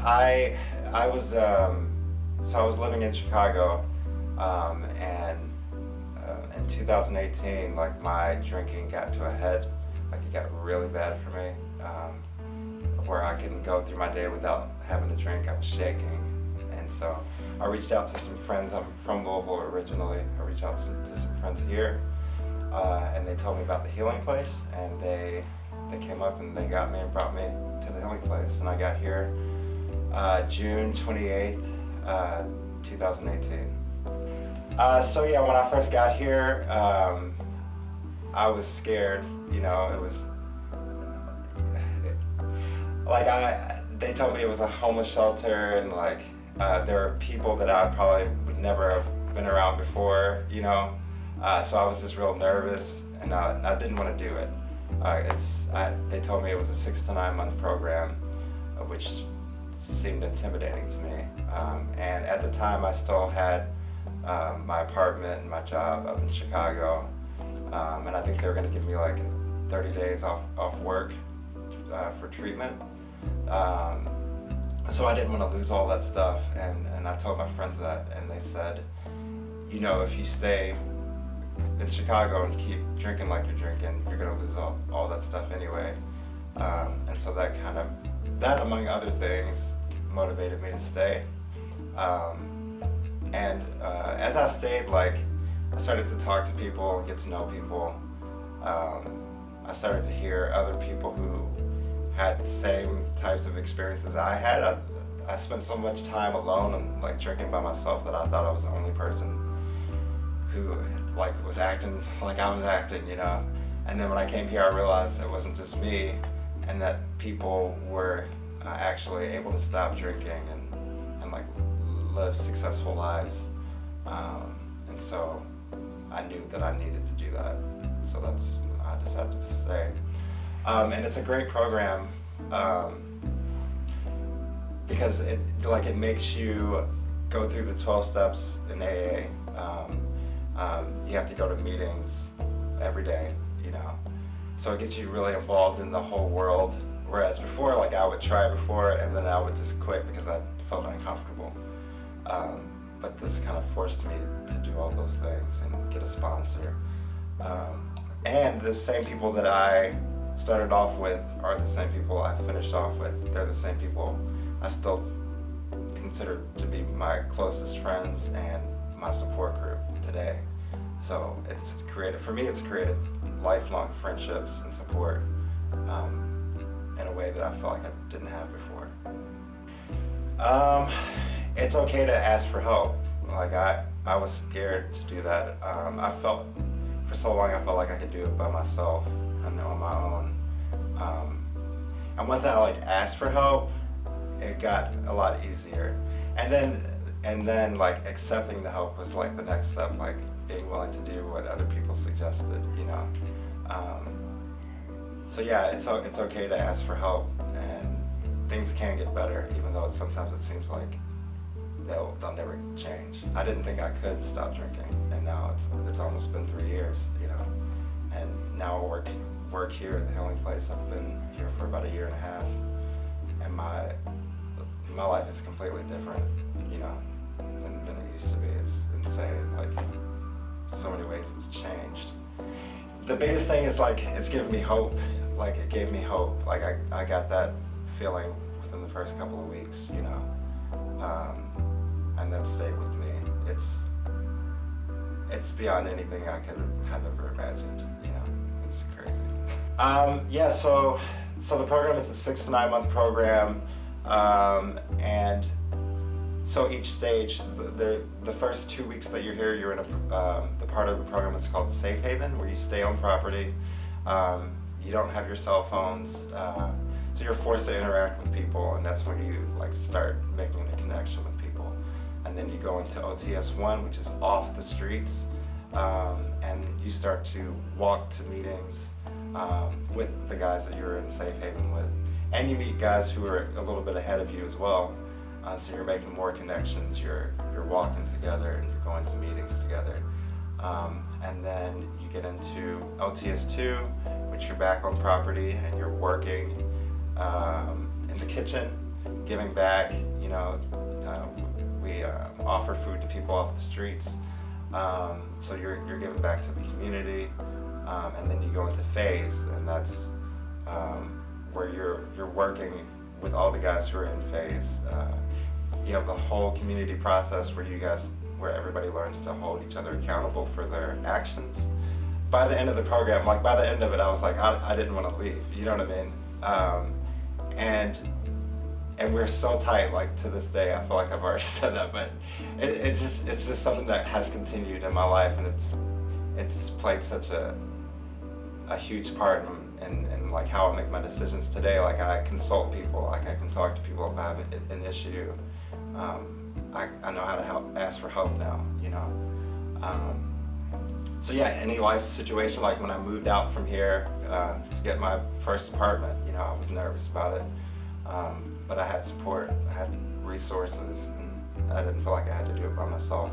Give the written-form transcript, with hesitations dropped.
I was so I was living in Chicago, and in 2018, like my drinking got to a head, like it got really bad for me, where I couldn't go through my day without having a drink. I was shaking, and so I reached out to some friends. I'm from Louisville originally. I reached out to some friends here, and they told me about the Healing Place, and they came up and they got me and brought me to the Healing Place, and I got here June 28th, 2018. So yeah, when I first got here, I was scared. You know, it was like they told me it was a homeless shelter, and like there were people that I probably would never have been around before. You know, so I was just real nervous, and I didn't want to do it. They told me it was a 6 to 9 month program, which seemed intimidating to me. And at the time, I still had my apartment and my job up in Chicago, and I think they were going to give me like 30 days off work for treatment. So I didn't want to lose all that stuff, and I told my friends that, and they said, you know, if you stay in Chicago and keep drinking like you're drinking, you're going to lose all that stuff anyway. And so that among other things motivated me to stay. And as I stayed, like, I started to talk to people and get to know people. I started to hear other people who had the same types of experiences I had. I spent so much time alone and like drinking by myself that I thought I was the only person who like was acting like I was acting, you know. And then when I came here, I realized it wasn't just me, and that people were actually able to stop drinking and like live successful lives. And so I knew that I needed to do that. So I decided to stay. And it's a great program because it makes you go through the 12 steps in AA. You have to go to meetings every day, you know. So it gets you really involved in the whole world. Whereas before, like I would try before and then I would just quit because I felt uncomfortable. But this kind of forced me to do all those things and get a sponsor. And the same people that I started off with are the same people I finished off with. They're the same people I still consider to be my closest friends and my support group today. So it's created lifelong friendships and support in a way that I felt like I didn't have before. It's okay to ask for help. Like I was scared to do that. For so long I felt like I could do it by myself and on my own. And once I like asked for help, it got a lot easier. And then like accepting the help was like the next step, like being willing to do what other people suggested, you know. So yeah, it's okay to ask for help, and things can get better, even though sometimes it seems like they'll never change. I didn't think I could stop drinking, and now it's almost been 3 years, you know. And now I work here at the Healing Place. I've been here for about 1.5 years, and my life is completely different, you know, than it used to be. It's insane, like so many ways it's changed. The biggest thing is like it's given me hope. Like it gave me hope. Like I got that feeling within the first couple of weeks, you know, and that stayed with me. It's beyond anything I could have ever imagined, you know. It's crazy. Yeah, so the program is a 6 to 9 month program, and so each stage, the first 2 weeks that you're here, you're in the part of the program that's called Safe Haven, where you stay on property. You don't have your cell phones, so you're forced to interact with people, and that's when you like start making a connection with people. And then you go into OTS1, which is off the streets, and you start to walk to meetings with the guys that you're in Safe Haven with. And you meet guys who are a little bit ahead of you as well. So you're making more connections, you're walking together, and you're going to meetings together. And then you get into LTS2, which you're back on property and you're working in the kitchen giving back. You know, we offer food to people off the streets. So you're giving back to the community, and then you go into phase, and that's where you're working with all the guys who are in phase. You have the whole community process where everybody learns to hold each other accountable for their actions. By the end of the program, like by the end of it, I was like, I didn't want to leave. You know what I mean? And we're so tight. Like to this day, I feel like I've already said that, but it's just something that has continued in my life, and it's played such a huge part in like how I make my decisions today. Like I consult people. Like I can talk to people if I have an issue. I know how to ask for help now. You know. So yeah, any life situation, like when I moved out from here to get my first apartment, you know, I was nervous about it, but I had support, I had resources, and I didn't feel like I had to do it by myself.